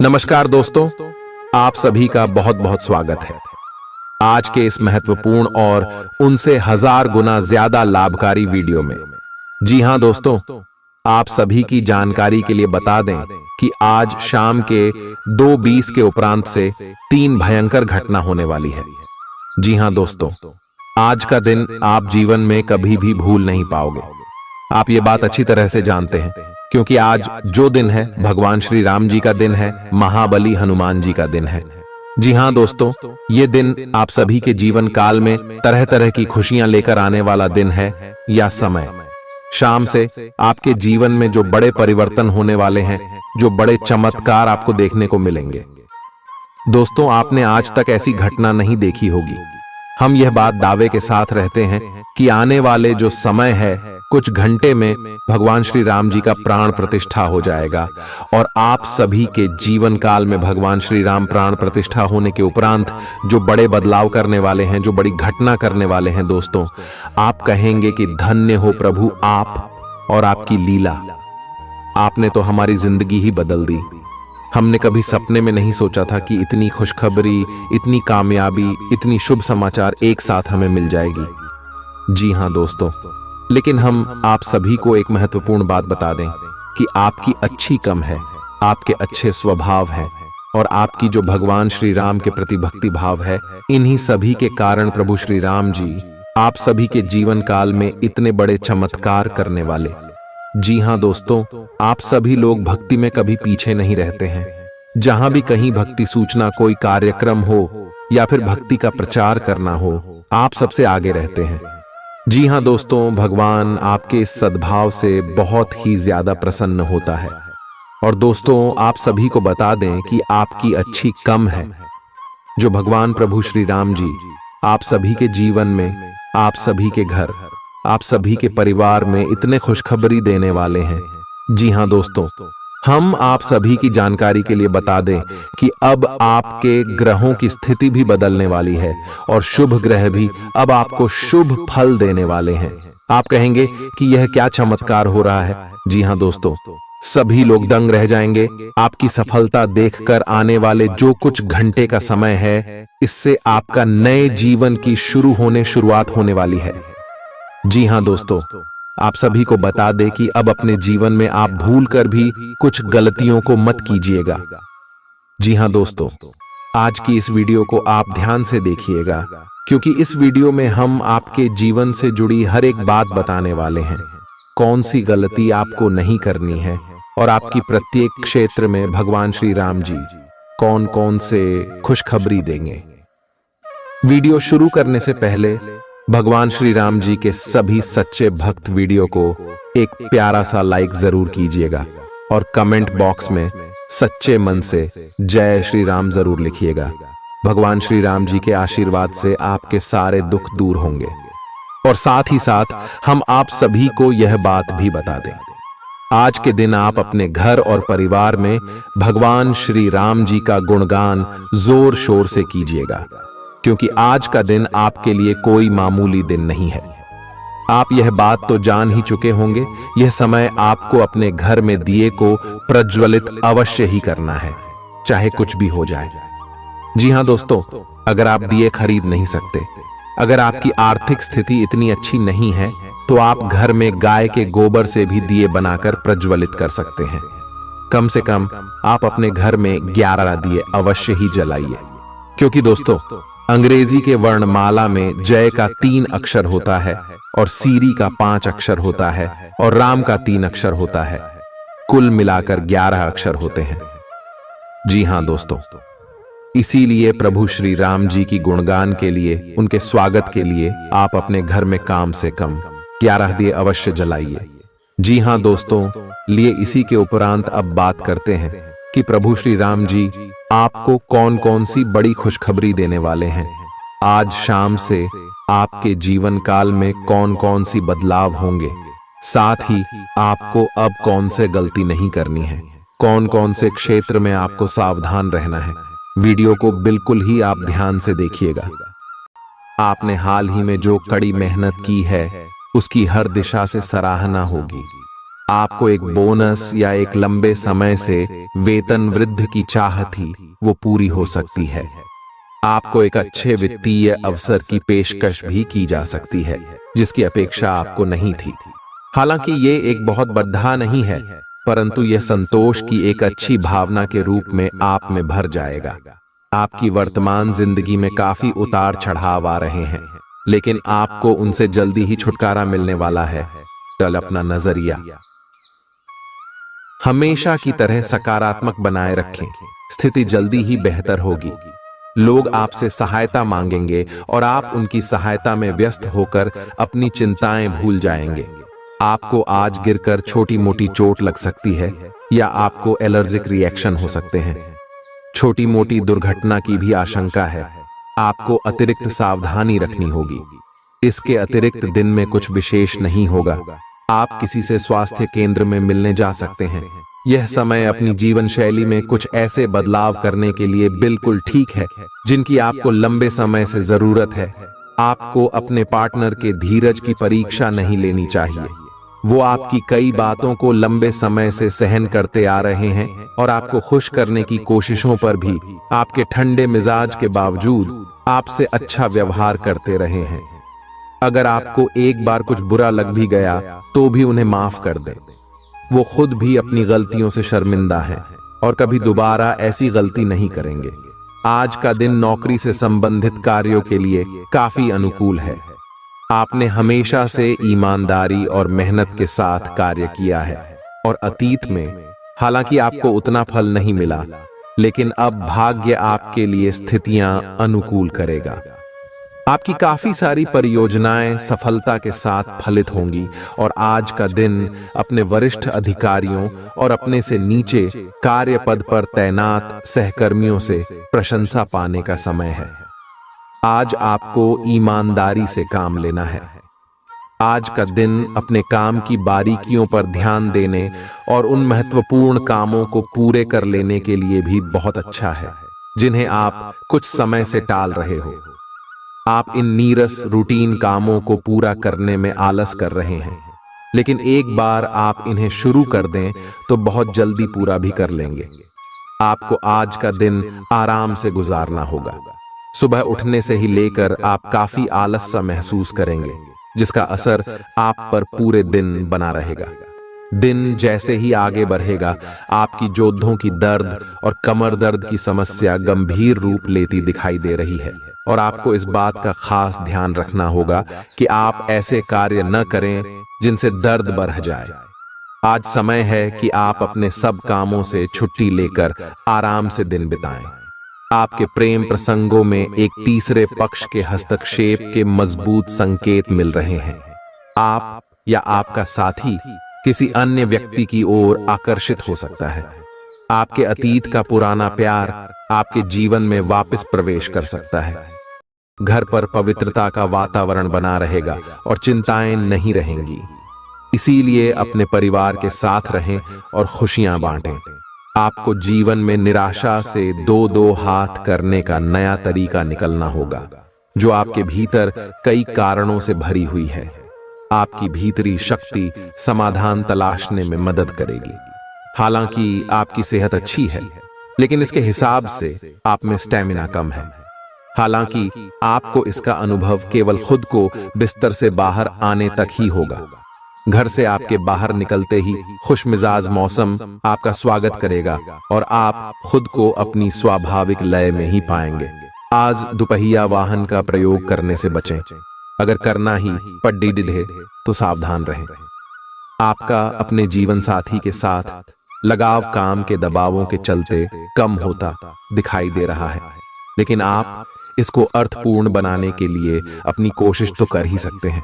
नमस्कार दोस्तों, आप सभी का बहुत बहुत स्वागत है आज के इस महत्वपूर्ण और उनसे हजार गुना ज्यादा लाभकारी वीडियो में। जी हां दोस्तों, आप सभी की जानकारी के लिए बता दें कि आज शाम के 2:20 के उपरांत से 3 भयंकर घटना होने वाली है। जी हां दोस्तों, आज का दिन आप जीवन में कभी भी भूल नहीं पाओगे। आप ये बात अच्छी तरह से जानते हैं क्योंकि आज जो दिन है भगवान श्री राम जी का दिन है, महाबली हनुमान जी का दिन है। जी हां दोस्तों, ये दिन आप सभी के जीवन काल में तरह तरह की खुशियां लेकर आने वाला दिन है या समय। शाम से आपके जीवन में जो बड़े परिवर्तन होने वाले हैं, जो बड़े चमत्कार आपको देखने को मिलेंगे। दोस्तों, आपने आज तक ऐसी घटना नहीं देखी होगी। हम यह बात दावे के साथ रहते हैं कि आने वाले जो समय है कुछ घंटे में भगवान श्री राम जी का प्राण प्रतिष्ठा हो जाएगा और आप सभी के जीवन काल में भगवान श्री राम प्राण प्रतिष्ठा होने के उपरांत जो बड़े बदलाव करने वाले हैं, जो बड़ी घटना करने वाले हैं दोस्तों, आप कहेंगे कि धन्य हो प्रभु आप और आपकी लीला। आपने तो हमारी जिंदगी ही बदल दी। हमने कभी सपने में नहीं सोचा था कि इतनी खुशखबरी, इतनी कामयाबी, इतनी शुभ समाचार एक साथ हमें मिल जाएगी। जी हां दोस्तों, लेकिन हम आप सभी को एक महत्वपूर्ण बात बता दें कि आपकी अच्छी कम है, आपके अच्छे स्वभाव हैं और आपकी जो भगवान श्री राम के प्रति भक्ति भाव है, इन्हीं सभी के कारण प्रभु श्री राम जी आप सभी के जीवन काल में इतने बड़े चमत्कार करने वाले। जी हां दोस्तों, आप सभी लोग भक्ति में कभी पीछे नहीं रहते हैं। जहां भी कहीं भक्ति सूचना, कोई कार्यक्रम हो या फिर भक्ति का प्रचार करना हो, आप सबसे आगे रहते हैं। जी हां दोस्तों, भगवान आपके इस सद्भाव से बहुत ही ज्यादा प्रसन्न होता है। और दोस्तों, आप सभी को बता दें कि आपकी अच्छी कम है। जो भगवान प्रभु श्री राम जी आप सभी के जीवन में, आप सभी के घर, आप सभी के परिवार में इतने खुशखबरी देने वाले हैं। जी हां दोस्तों, हम आप सभी की जानकारी के लिए बता दें कि अब आपके ग्रहों की स्थिति भी बदलने वाली है और शुभ ग्रह भी अब आपको शुभ फल देने वाले हैं। आप कहेंगे कि यह क्या चमत्कार हो रहा है। जी हां दोस्तों, सभी लोग दंग रह जाएंगे आपकी सफलता देखकर। आने वाले जो कुछ घंटे का समय है, इससे आपका नए जीवन की शुरुआत होने वाली है। जी हां दोस्तों, आप सभी को बता दें कि अब अपने जीवन में आप भूल कर भी कुछ गलतियों को मत कीजिएगा। जी हां दोस्तों, आज की इस वीडियो को आप ध्यान से देखिएगा क्योंकि इस वीडियो में हम आपके जीवन से जुड़ी हर एक बात बताने वाले हैं। कौन सी गलती आपको नहीं करनी है और आपकी प्रत्येक क्षेत्र में भगवान श्री राम जी कौन कौन से खुशखबरी देंगे। वीडियो शुरू करने से पहले भगवान श्री राम जी के सभी सच्चे भक्त वीडियो को एक प्यारा सा लाइक जरूर कीजिएगा और कमेंट बॉक्स में सच्चे मन से जय श्री राम जरूर लिखिएगा। भगवान श्री राम जी के आशीर्वाद से आपके सारे दुख दूर होंगे। और साथ ही साथ हम आप सभी को यह बात भी बता दें, आज के दिन आप अपने घर और परिवार में भगवान श्री राम जी का गुणगान जोर शोर से कीजिएगा क्योंकि आज का दिन आपके लिए कोई मामूली दिन नहीं है। आप यह बात तो जान ही चुके होंगे, यह समय आपको अपने घर में दिए को प्रज्वलित अवश्य ही करना है, चाहे कुछ भी हो जाए। जी हां दोस्तों, अगर आप दिए खरीद नहीं सकते, अगर आपकी आर्थिक स्थिति इतनी अच्छी नहीं है, तो आप घर में गाय के गोबर से भी दिए बनाकर प्रज्वलित कर सकते हैं। कम से कम आप अपने घर में 11 दिए अवश्य ही जलाइए क्योंकि दोस्तों, अंग्रेजी के वर्णमाला में जय का 3 अक्षर होता है और सीरी का 5 अक्षर होता है और राम का 3 अक्षर होता है। कुल मिलाकर 11 अक्षर होते हैं। जी हां दोस्तों, इसीलिए प्रभु श्री राम जी की गुणगान के लिए, उनके स्वागत के लिए आप अपने घर में कम से कम 11 दिए अवश्य जलाइए। जी हां दोस्तों, लिए इसी के उपरांत अब बात करते हैं कि प्रभु श्री राम जी आपको कौन कौन सी बड़ी खुशखबरी देने वाले हैं। आज शाम से आपके जीवन काल में कौन कौन सी बदलाव होंगे, साथ ही आपको अब कौन से गलती नहीं करनी है, कौन कौन से क्षेत्र में आपको सावधान रहना है। वीडियो को बिल्कुल ही आप ध्यान से देखिएगा। आपने हाल ही में जो कड़ी मेहनत की है, उसकी हर दिशा से सराहना होगी। आपको एक बोनस या एक लंबे समय से वेतन वृद्धि की चाह थी, वो पूरी हो सकती है। आपको एक अच्छे वित्तीय अवसर की पेशकश भी की जा सकती है, जिसकी अपेक्षा आपको नहीं थी। हालांकि ये एक बहुत बड़ा नहीं है, परंतु यह संतोष की एक अच्छी भावना के रूप में आप में भर जाएगा। आपकी वर्तमान जिंदगी में काफी उतार चढ़ाव आ रहे हैं, लेकिन आपको उनसे जल्दी ही छुटकारा मिलने वाला है। कल अपना नजरिया हमेशा की तरह सकारात्मक बनाए रखें, स्थिति जल्दी ही बेहतर होगी। लोग आपसे सहायता मांगेंगे और आप उनकी सहायता में व्यस्त होकर अपनी चिंताएं भूल जाएंगे। आपको आज गिरकर छोटी मोटी चोट लग सकती है या आपको एलर्जिक रिएक्शन हो सकते हैं। छोटी मोटी दुर्घटना की भी आशंका है। आपको अतिरिक्त सावधानी रखनी होगी। इसके अतिरिक्त दिन में कुछ विशेष नहीं होगा। आप किसी से स्वास्थ्य केंद्र में मिलने जा सकते हैं। यह समय अपनी जीवन शैली में कुछ ऐसे बदलाव करने के लिए बिल्कुल ठीक है जिनकी आपको लंबे समय से जरूरत है। आपको अपने पार्टनर के धीरज की परीक्षा नहीं लेनी चाहिए। वो आपकी कई बातों को लंबे समय से सहन करते आ रहे हैं और आपको खुश करने की कोशिशों पर भी आपके ठंडे मिजाज के बावजूद आपसे अच्छा व्यवहार करते रहे हैं। अगर आपको एक बार कुछ बुरा लग भी गया तो भी उन्हें माफ कर दें। वो खुद भी अपनी गलतियों से शर्मिंदा हैं और कभी दोबारा ऐसी गलती नहीं करेंगे। आज का दिन नौकरी से संबंधित कार्यों के लिए काफी अनुकूल है। आपने हमेशा से ईमानदारी और मेहनत के साथ कार्य किया है और अतीत में हालांकि आपको उतना फल नहीं मिला, लेकिन अब भाग्य आपके लिए स्थितियां अनुकूल करेगा। आपकी काफी सारी परियोजनाएं सफलता के साथ फलित होंगी और आज का दिन अपने वरिष्ठ अधिकारियों और अपने से नीचे कार्य पद पर तैनात सहकर्मियों से प्रशंसा पाने का समय है। आज आपको ईमानदारी से काम लेना है। आज का दिन अपने काम की बारीकियों पर ध्यान देने और उन महत्वपूर्ण कामों को पूरे कर लेने के लिए भी बहुत अच्छा है जिन्हें आप कुछ समय से टाल रहे हो। आप इन नीरस रूटीन कामों को पूरा करने में आलस कर रहे हैं, लेकिन एक बार आप इन्हें शुरू कर दें तो बहुत जल्दी पूरा भी कर लेंगे। आपको आज का दिन आराम से गुजारना होगा। सुबह उठने से ही लेकर आप काफी आलस सा महसूस करेंगे, जिसका असर आप पर पूरे दिन बना रहेगा। दिन जैसे ही आगे बढ़ेगा, आपकी जोड़ों की दर्द और कमर दर्द की समस्या गंभीर रूप लेती दिखाई दे रही है और आपको इस बात का खास ध्यान रखना होगा कि आप ऐसे कार्य न करें जिनसे दर्द बढ़ जाए। आज समय है कि आप अपने सब कामों से छुट्टी लेकर आराम से दिन बिताएं। आपके प्रेम प्रसंगों में एक तीसरे पक्ष के हस्तक्षेप के मजबूत संकेत मिल रहे हैं। आप या आपका साथी किसी अन्य व्यक्ति की ओर आकर्षित हो सकता है। आपके अतीत का पुराना प्यार आपके जीवन में वापस प्रवेश कर सकता है। घर पर पवित्रता का वातावरण बना रहेगा और चिंताएं नहीं रहेंगी। इसीलिए अपने परिवार के साथ रहें और खुशियां बांटें। आपको जीवन में निराशा से दो दो हाथ करने का नया तरीका निकलना होगा, जो आपके भीतर कई कारणों से भरी हुई है। आपकी भीतरी शक्ति समाधान तलाशने में मदद करेगी। हालांकि आपकी सेहत अच्छी है, लेकिन इसके हिसाब से आप में स्टैमिना कम है। हालांकि आपको इसका अनुभव केवल खुद को बिस्तर से बाहर आने तक ही होगा। घर से आपके बाहर निकलते ही खुशमिजाज मौसम आपका स्वागत करेगा और आप खुद को अपनी स्वाभाविक लय में ही पाएंगे। आज दुपहिया वाहन का प्रयोग करने से बचें। अगर करना ही पड्डी डिढ़े तो सावधान रहें। आपका अपने जीवन साथी के साथ लगाव काम के दबावों के चलते कम होता दिखाई दे रहा है, लेकिन आप इसको अर्थपूर्ण बनाने के लिए अपनी कोशिश तो कर ही सकते हैं।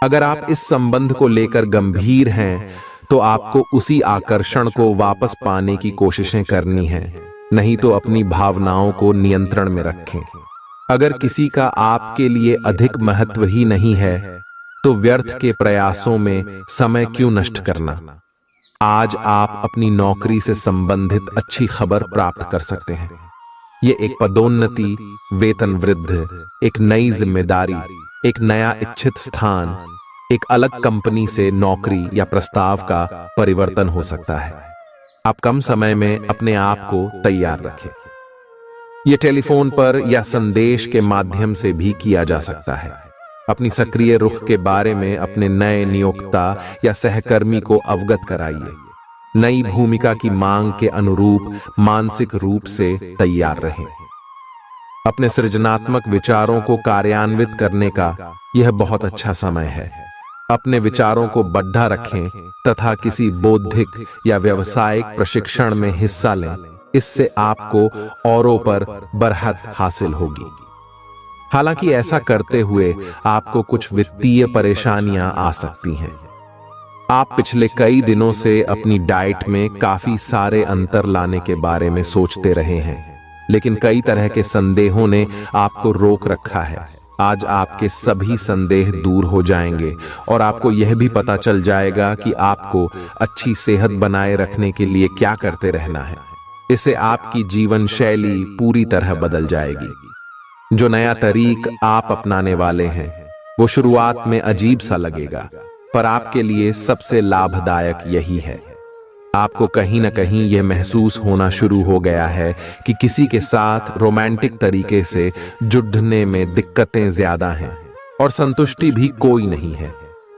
अगर आप इस संबंध को लेकर गंभीर हैं, तो आपको उसी आकर्षण को वापस पाने की कोशिशें करनी हैं, नहीं तो अपनी भावनाओं को नियंत्रण में रखें। अगर किसी का आपके लिए अधिक महत्व ही नहीं है, तो व्यर्थ के प्रयासों में समय क्यों नष्ट करना। आज आप अपनी नौकरी से संबंधित अच्छी खबर प्राप्त कर सकते हैं। ये एक पदोन्नति, वेतन वृद्धि, एक नई जिम्मेदारी, एक नया इच्छित स्थान एक अलग कंपनी से नौकरी या प्रस्ताव का परिवर्तन हो सकता है। आप कम समय में अपने आप को तैयार रखें। यह टेलीफोन पर या संदेश के माध्यम से भी किया जा सकता है। अपनी सक्रिय रुख के बारे में अपने नए नियोक्ता या सहकर्मी को अवगत कराइए। नई भूमिका की मांग के अनुरूप मानसिक रूप से तैयार रहें। अपने सृजनात्मक विचारों को कार्यान्वित करने का यह बहुत अच्छा समय है। अपने विचारों को बढ़ा रखें तथा किसी बौद्धिक या व्यावसायिक प्रशिक्षण में हिस्सा लें। इससे आपको औरों पर बरहत हासिल होगी। हालांकि ऐसा करते हुए आपको कुछ वित्तीय परेशानियां आ सकती हैं। आप पिछले कई दिनों से अपनी डाइट में काफी सारे अंतर लाने के बारे में सोचते रहे हैं, लेकिन कई तरह के संदेहों ने आपको रोक रखा है। आज आपके सभी संदेह दूर हो जाएंगे और आपको यह भी पता चल जाएगा कि आपको अच्छी सेहत बनाए रखने के लिए क्या करते रहना है। इससे आपकी जीवन शैली पूरी तरह बदल जाएगी। जो नया तरीक आप अपनाने वाले हैं वो शुरुआत में अजीब सा लगेगा, पर आपके लिए सबसे लाभदायक यही है। आपको कहीं ना कहीं यह महसूस होना शुरू हो गया है कि किसी के साथ रोमांटिक तरीके से जुड़ने में दिक्कतें ज्यादा हैं और संतुष्टि भी कोई नहीं है।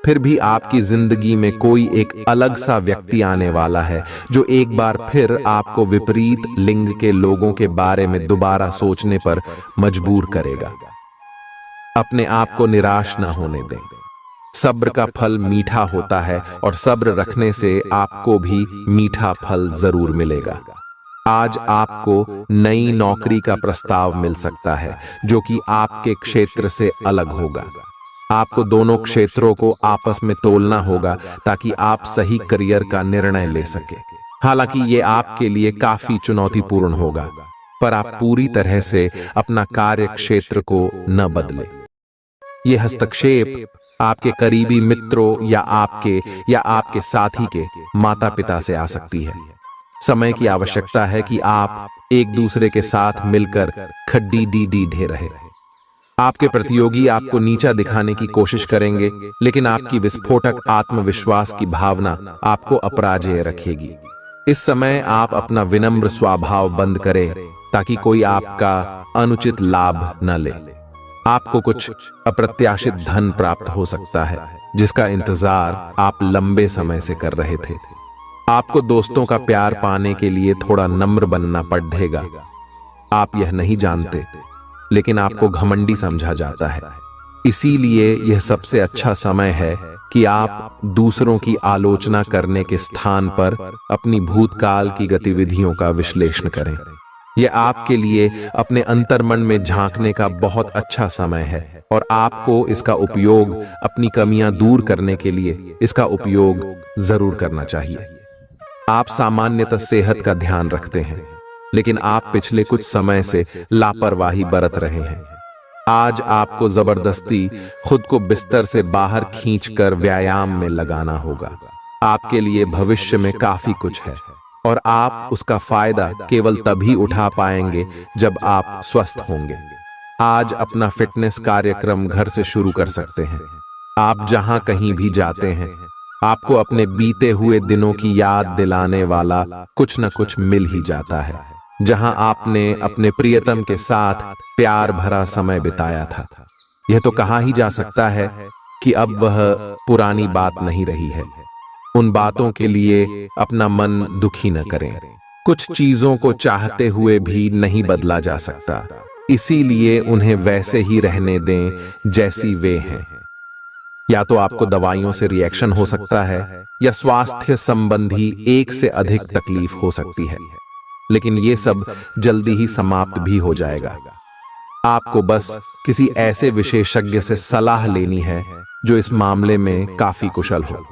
फिर भी आपकी जिंदगी में कोई एक अलग सा व्यक्ति आने वाला है जो एक बार फिर आपको विपरीत लिंग के लोगों के बारे में दोबारा सोचने पर मजबूर करेगा। अपने आप को निराश ना होने दें। सब्र का फल मीठा होता है और सब्र रखने से आपको भी मीठा फल जरूर मिलेगा। आज आपको नई नौकरी का प्रस्ताव मिल सकता है जो कि आपके क्षेत्र से अलग होगा। आपको दोनों क्षेत्रों को आपस में तोलना होगा ताकि आप सही करियर का निर्णय ले सके। हालांकि ये आपके लिए काफी चुनौतीपूर्ण होगा, पर आप पूरी तरह से अपना कार्य क्षेत्र को न बदलें। ये हस्तक्षेप आपके करीबी मित्रों या आपके साथी के माता पिता से आ सकती है। समय की आवश्यकता है कि आप एक दूसरे के साथ मिलकर खड्डी डी ढे रहे। आपके प्रतियोगी आपको नीचा दिखाने की कोशिश करेंगे, लेकिन आपकी विस्फोटक आत्मविश्वास की भावना आपको अपराजेय रखेगी। इस समय आप अपना विनम्र स्वभाव बंद करें ताकि कोई आपका अनुचित लाभ न ले। आपको कुछ अप्रत्याशित धन प्राप्त हो सकता है जिसका इंतजार आप लंबे समय से कर रहे थे। आपको दोस्तों का प्यार पाने के लिए थोड़ा नम्र बनना पड़ेगा। आप यह नहीं जानते, लेकिन आपको घमंडी समझा जाता है। इसीलिए यह सबसे अच्छा समय है कि आप दूसरों की आलोचना करने के स्थान पर अपनी भूतकाल की गतिविधियों का विश्लेषण करें। यह आपके लिए अपने अंतर्मन में झांकने का बहुत अच्छा समय है और आपको इसका उपयोग अपनी कमियां दूर करने के लिए इसका उपयोग जरूर करना चाहिए। आप सामान्यतः सेहत का ध्यान रखते हैं, लेकिन आप पिछले कुछ समय से लापरवाही बरत रहे हैं। आज आपको जबरदस्ती खुद को बिस्तर से बाहर खींचकर व्यायाम में लगाना होगा। आपके लिए भविष्य में काफी कुछ है और आप उसका फायदा केवल तभी उठा पाएंगे जब आप स्वस्थ होंगे। आज अपना फिटनेस कार्यक्रम घर से शुरू कर सकते हैं। आप जहां कहीं भी जाते हैं, आपको अपने बीते हुए दिनों की याद दिलाने वाला कुछ न कुछ मिल ही जाता है। जहां आपने अपने प्रियतम के साथ प्यार भरा समय बिताया था, यह तो कहा ही जा सकता है कि अब वह पुरानी बात नहीं रही है। उन बातों के लिए अपना मन दुखी न करें। कुछ चीजों को चाहते हुए भी नहीं बदला जा सकता, इसीलिए उन्हें वैसे ही रहने दें जैसी वे हैं। या तो आपको दवाइयों से रिएक्शन हो सकता है या स्वास्थ्य संबंधी एक से अधिक तकलीफ हो सकती है, लेकिन ये सब जल्दी ही समाप्त भी हो जाएगा। आपको बस किसी ऐसे विशेषज्ञ से सलाह लेनी है जो इस मामले में काफी कुशल हो।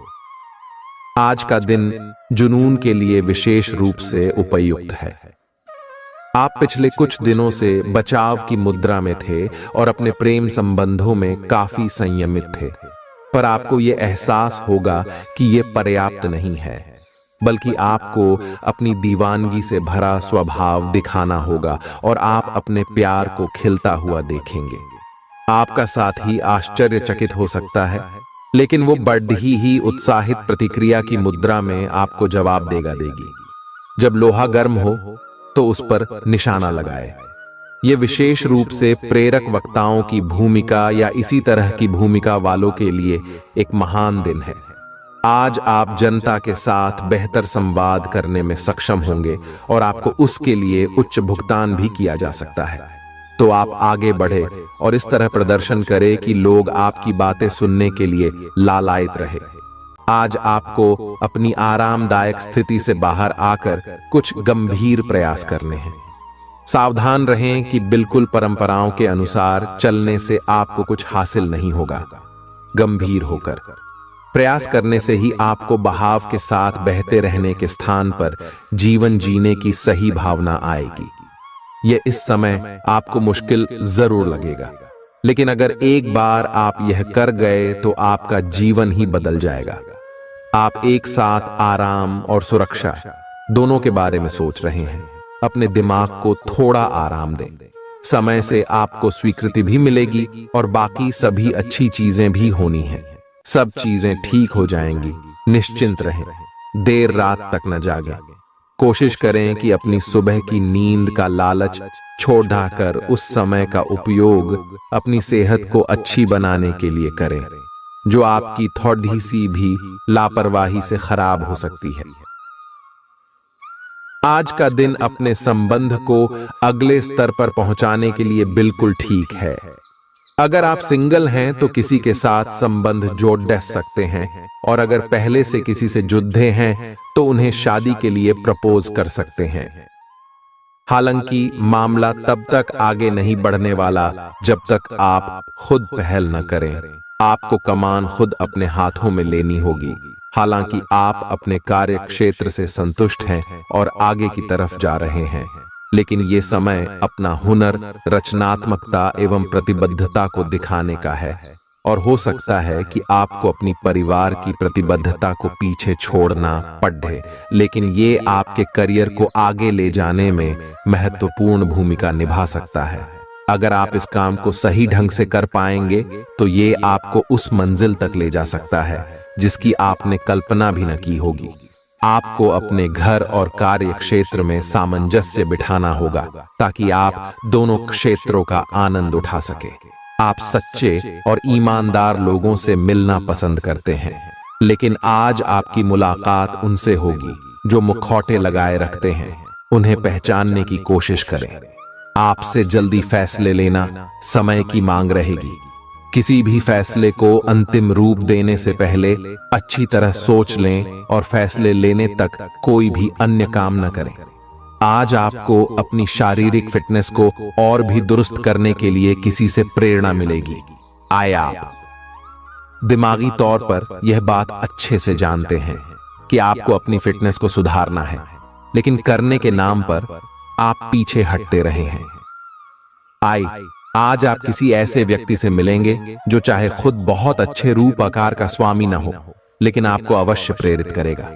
आज का दिन जुनून के लिए विशेष रूप से उपयुक्त है। आप पिछले कुछ दिनों से बचाव की मुद्रा में थे और अपने प्रेम संबंधों में काफी संयमित थे, पर आपको यह एहसास होगा कि यह पर्याप्त नहीं है, बल्कि आपको अपनी दीवानगी से भरा स्वभाव दिखाना होगा और आप अपने प्यार को खिलता हुआ देखेंगे। आपका साथी आश्चर्यचकित हो सकता है, लेकिन वो बड़ी ही उत्साहित प्रतिक्रिया की मुद्रा में आपको जवाब देगी। जब लोहा गर्म हो तो उस पर निशाना लगाए। ये विशेष रूप से प्रेरक वक्ताओं की भूमिका या इसी तरह की भूमिका वालों के लिए एक महान दिन है। आज आप जनता के साथ बेहतर संवाद करने में सक्षम होंगे और आपको उसके लिए उच्च भुगतान भी किया जा सकता है। तो आप आगे बढ़े और इस तरह प्रदर्शन करें कि लोग आपकी बातें सुनने के लिए लालायित रहे। आज आपको अपनी आरामदायक स्थिति से बाहर आकर कुछ गंभीर प्रयास करने हैं। सावधान रहें कि बिल्कुल परंपराओं के अनुसार चलने से आपको कुछ हासिल नहीं होगा। गंभीर होकर प्रयास करने से ही आपको बहाव के साथ बहते रहने के स्थान पर जीवन जीने की सही भावना आएगी। यह इस समय आपको मुश्किल जरूर लगेगा, लेकिन अगर एक बार आप यह कर गए तो आपका जीवन ही बदल जाएगा। आप एक साथ आराम और सुरक्षा दोनों के बारे में सोच रहे हैं। अपने दिमाग को थोड़ा आराम दें। समय से आपको स्वीकृति भी मिलेगी और बाकी सभी अच्छी चीजें भी होनी हैं। सब चीजें ठीक हो जाएंगी। निश्चिंत रहें। देर रात तक न जागें। कोशिश करें कि अपनी सुबह की नींद का लालच छोड़ कर उस समय का उपयोग अपनी सेहत को अच्छी बनाने के लिए करें, जो आपकी थोड़ी सी भी लापरवाही से खराब हो सकती है। आज का दिन अपने संबंध को अगले स्तर पर पहुंचाने के लिए बिल्कुल ठीक है। अगर आप सिंगल हैं तो किसी के साथ संबंध जोड़ सकते हैं, और अगर पहले से किसी से जुड़े हैं तो उन्हें शादी के लिए प्रपोज कर सकते हैं। हालांकि मामला तब तक आगे नहीं बढ़ने वाला जब तक आप खुद पहल न करें। आपको कमान खुद अपने हाथों में लेनी होगी। हालांकि आप अपने कार्य क्षेत्र से संतुष्ट हैं और आगे की तरफ जा रहे हैं, लेकिन ये समय अपना हुनर, रचनात्मकता एवं प्रतिबद्धता को दिखाने का है। और हो सकता है कि आपको अपनी परिवार की प्रतिबद्धता को पीछे छोड़ना पड़े, लेकिन ये आपके करियर को आगे ले जाने में महत्वपूर्ण भूमिका निभा सकता है। अगर आप इस काम को सही ढंग से कर पाएंगे तो ये आपको उस मंजिल तक ले जा सकता है जिसकी आपने कल्पना भी न की होगी। आपको अपने घर और कार्य क्षेत्र में सामंजस्य बिठाना होगा ताकि आप दोनों क्षेत्रों का आनंद उठा सके। आप सच्चे और ईमानदार लोगों से मिलना पसंद करते हैं, लेकिन आज आपकी मुलाकात उनसे होगी जो मुखौटे लगाए रखते हैं। उन्हें पहचानने की कोशिश करें। आपसे जल्दी फैसले लेना समय की मांग रहेगी। किसी भी फैसले को अंतिम रूप देने से पहले अच्छी तरह सोच लें और फैसले लेने तक कोई भी अन्य काम न करें। आज आपको अपनी शारीरिक फिटनेस को और भी दुरुस्त करने के लिए किसी से प्रेरणा मिलेगी। आप दिमागी तौर पर यह बात अच्छे से जानते हैं कि आपको अपनी फिटनेस को सुधारना है, लेकिन करने के नाम पर आप पीछे हटते रहे हैं। आज आप किसी ऐसे व्यक्ति से मिलेंगे जो चाहे खुद बहुत अच्छे रूप आकार का स्वामी न हो, लेकिन आपको अवश्य प्रेरित करेगा।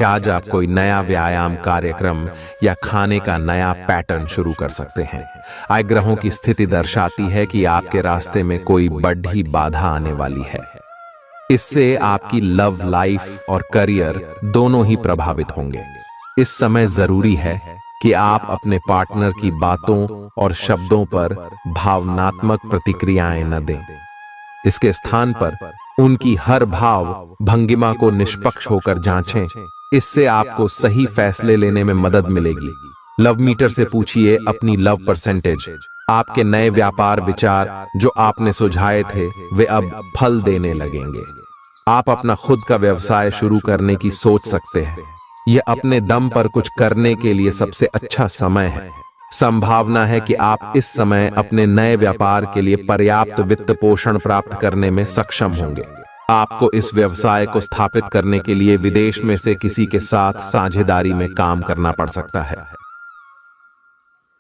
आज आप कोई नया व्यायाम कार्यक्रम या खाने का नया पैटर्न शुरू कर सकते हैं। ग्रहों की स्थिति दर्शाती है कि आपके रास्ते में कोई बड़ी बाधा आने वाली है। इससे आपकी लव लाइफ और करियर दोनों ही प्रभावित होंगे। इस समय जरूरी है कि आप अपने पार्टनर की बातों और शब्दों पर भावनात्मक प्रतिक्रियाएं न दें। इसके स्थान पर उनकी हर भाव भंगिमा को निष्पक्ष होकर जांचें। इससे आपको सही फैसले लेने में मदद मिलेगी। लव मीटर से पूछिए अपनी लव परसेंटेज। आपके नए व्यापार विचार जो आपने सुझाए थे वे अब फल देने लगेंगे। आप अपना खुद का व्यवसाय शुरू करने की सोच सकते हैं। यह अपने दम पर कुछ करने के लिए सबसे अच्छा समय है। संभावना है कि आप इस समय अपने नए व्यापार के लिए पर्याप्त वित्त पोषण प्राप्त करने में सक्षम होंगे। आपको इस व्यवसाय को स्थापित करने के लिए विदेश में से किसी के साथ साझेदारी में काम करना पड़ सकता है।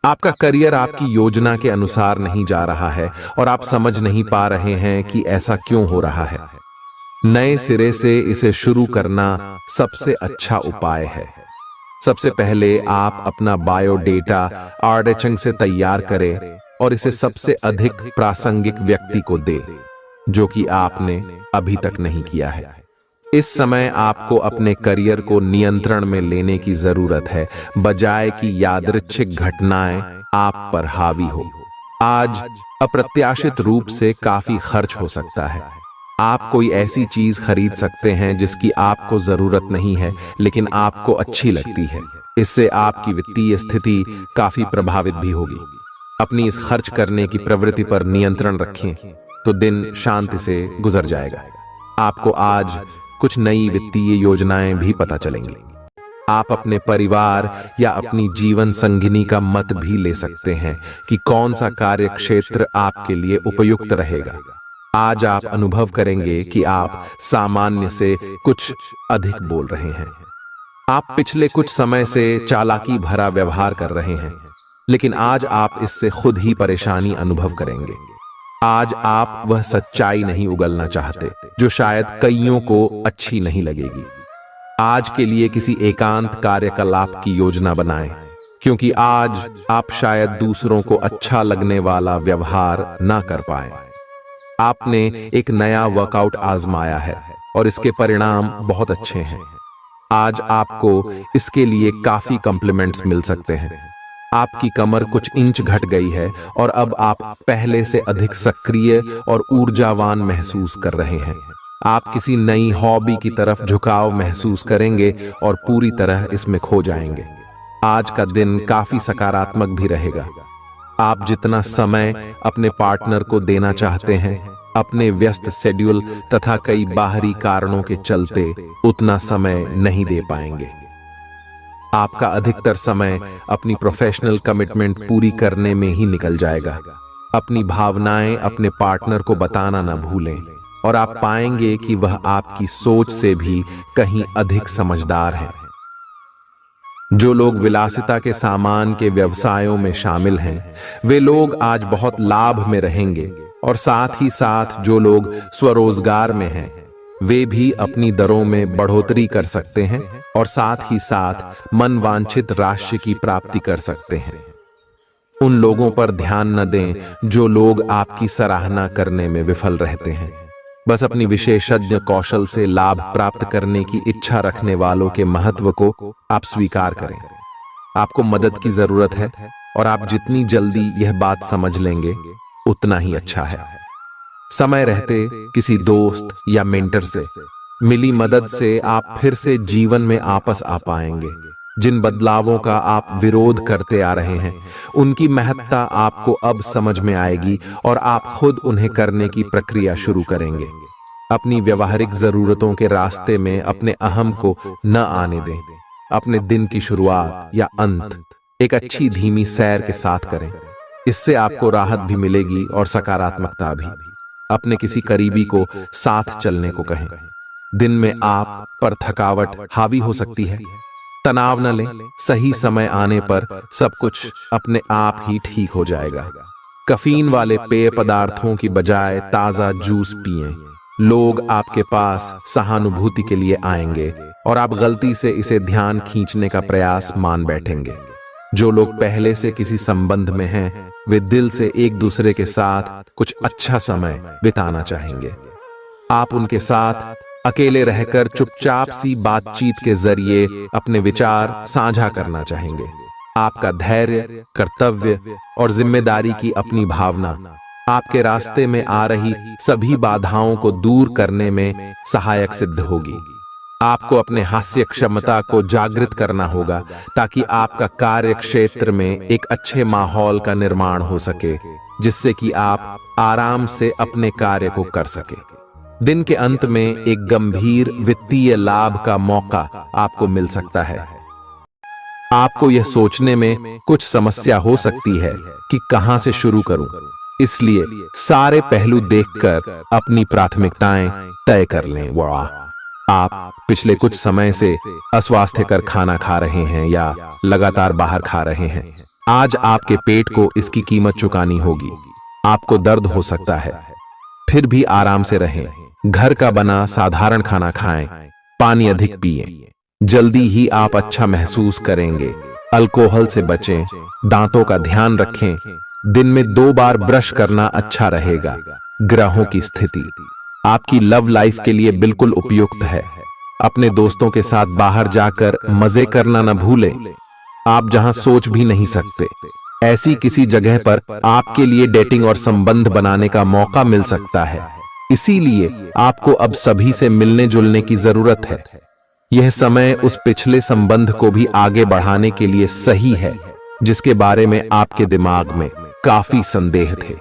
आपका करियर आपकी योजना के अनुसार नहीं जा रहा है और आप समझ नहीं पा रहे हैं कि ऐसा क्यों हो रहा है। नए सिरे से इसे शुरू करना सबसे अच्छा उपाय है। सबसे पहले आप अपना बायोडेटा आर्डेचंग से तैयार करें और इसे सबसे अधिक प्रासंगिक व्यक्ति को दें। जो कि आपने अभी तक नहीं किया है। इस समय आपको अपने करियर को नियंत्रण में लेने की जरूरत है, बजाय कि यादृच्छिक घटनाएं आप पर हावी हो। आज अप्रत्याशित रूप से काफी खर्च हो सकता है। आप कोई ऐसी चीज खरीद सकते हैं जिसकी आपको जरूरत नहीं है, लेकिन आपको अच्छी लगती है। इससे आपकी वित्तीय स्थिति काफी प्रभावित भी होगी। अपनी इस खर्च करने की प्रवृत्ति पर नियंत्रण रखें, तो दिन शांति से गुजर जाएगा। आपको आज कुछ नई वित्तीय योजनाएं भी पता चलेंगी। आप अपने परिवार या अपनी जीवन संगिनी का मत भी ले सकते हैं कि कौन सा कार्य क्षेत्र आपके लिए उपयुक्त रहेगा। आज आप अनुभव करेंगे कि आप सामान्य से कुछ अधिक बोल रहे हैं। आप पिछले कुछ समय से चालाकी भरा व्यवहार कर रहे हैं, लेकिन आज आप इससे खुद ही परेशानी अनुभव करेंगे। आज आप वह सच्चाई नहीं उगलना चाहते जो शायद कईयों को अच्छी नहीं लगेगी। आज के लिए किसी एकांत कार्यकलाप की योजना बनाएं, क्योंकि आज आप शायद दूसरों को अच्छा लगने वाला व्यवहार ना कर पाए। आपने एक नया वर्कआउट आजमाया है और इसके परिणाम बहुत अच्छे हैं। आज आपको इसके लिए काफी कॉम्प्लीमेंट्स मिल सकते हैं। आपकी कमर कुछ इंच घट गई है और अब आप पहले से अधिक सक्रिय और ऊर्जावान महसूस कर रहे हैं। आप किसी नई हॉबी की तरफ झुकाव महसूस करेंगे और पूरी तरह इसमें खो जाएंगे। आज का दिन काफी सकारात्मक भी रहेगा। आप जितना समय अपने पार्टनर को देना चाहते हैं, अपने व्यस्त शेड्यूल तथा कई बाहरी कारणों के चलते उतना समय नहीं दे पाएंगे। आपका अधिकतर समय अपनी प्रोफेशनल कमिटमेंट पूरी करने में ही निकल जाएगा। अपनी भावनाएं अपने पार्टनर को बताना न भूलें और आप पाएंगे कि वह आपकी सोच से भी कहीं अधिक समझदार है। जो लोग विलासिता के सामान के व्यवसायों में शामिल हैं, वे लोग आज बहुत लाभ में रहेंगे और साथ ही साथ जो लोग स्वरोजगार में हैं, वे भी अपनी दरों में बढ़ोतरी कर सकते हैं और साथ ही साथ मनवांछित राशि की प्राप्ति कर सकते हैं। उन लोगों पर ध्यान न दें जो लोग आपकी सराहना करने में विफल रहते हैं। बस अपनी विशेषज्ञ कौशल से लाभ प्राप्त करने की इच्छा रखने वालों के महत्व को आप स्वीकार करें। आपको मदद की जरूरत है और आप जितनी जल्दी यह बात समझ लेंगे, उतना ही अच्छा है। समय रहते किसी दोस्त या मेंटर से मिली मदद से आप फिर से जीवन में आपस आ पाएंगे। जिन बदलावों का आप विरोध करते आ रहे हैं, उनकी महत्ता आपको अब समझ में आएगी और आप खुद उन्हें करने की प्रक्रिया शुरू करेंगे। अपनी व्यवहारिक जरूरतों के रास्ते में अपने अहम को न आने दें। अपने दिन की शुरुआत या अंत एक अच्छी धीमी सैर के साथ करें। इससे आपको राहत भी मिलेगी और सकारात्मकता भी। अपने किसी करीबी को साथ चलने को कहें। दिन में आप पर थकावट हावी हो सकती है, तनाव न लें। सही समय आने पर सब कुछ अपने आप ही ठीक हो जाएगा। कैफीन वाले पेय पदार्थों की बजाय ताजा जूस पिएं। लोग आपके पास सहानुभूति के लिए आएंगे और आप गलती से इसे ध्यान खींचने का प्रयास मान बैठेंगे। जो लोग पहले से किसी संबंध में हैं, वे दिल से एक दूसरे के साथ कुछ अच्छा समय बिताना चाहेंगे। आप उनके साथ अकेले रहकर चुपचाप सी बातचीत के जरिए अपने विचार साझा करना चाहेंगे। आपका धैर्य, कर्तव्य और जिम्मेदारी की अपनी भावना आपके रास्ते में आ रही सभी बाधाओं को दूर करने में सहायक सिद्ध होगी। आपको अपने हास्य क्षमता को जागृत करना होगा ताकि आपका कार्य क्षेत्र में एक अच्छे माहौल का निर्माण हो सके, जिससे कि आप आराम से अपने कार्य को कर सके। दिन के अंत में एक गंभीर वित्तीय लाभ का मौका आपको मिल सकता है। आपको यह सोचने में कुछ समस्या हो सकती है कि कहां से शुरू करूं, इसलिए सारे पहलू देखकर अपनी प्राथमिकताएं तय कर लें। वाह, आप पिछले कुछ समय से अस्वास्थ्यकर खाना खा रहे हैं या लगातार बाहर खा रहे हैं। आज आपके पेट को इसकी कीमत चुकानी होगी। आपको दर्द हो सकता है, फिर भी आराम से रहें। घर का बना साधारण खाना खाएं, पानी अधिक पिएं। जल्दी ही आप अच्छा महसूस करेंगे। अल्कोहल से बचें, दांतों का ध्यान रखें। दिन में 2 बार ब्रश करना अच्छा रहेगा। ग्रहों की स्थिति आपकी लव लाइफ के लिए बिल्कुल उपयुक्त है। अपने दोस्तों के साथ बाहर जाकर मजे करना न भूलें। आप जहां सोच भी नहीं सकते ऐसी किसी जगह पर आपके लिए डेटिंग और संबंध बनाने का मौका मिल सकता है। इसीलिए आपको अब सभी से मिलने जुलने की जरूरत है। यह समय उस पिछले संबंध को भी आगे बढ़ाने के लिए सही है जिसके बारे में आपके दिमाग में काफी संदेह थे।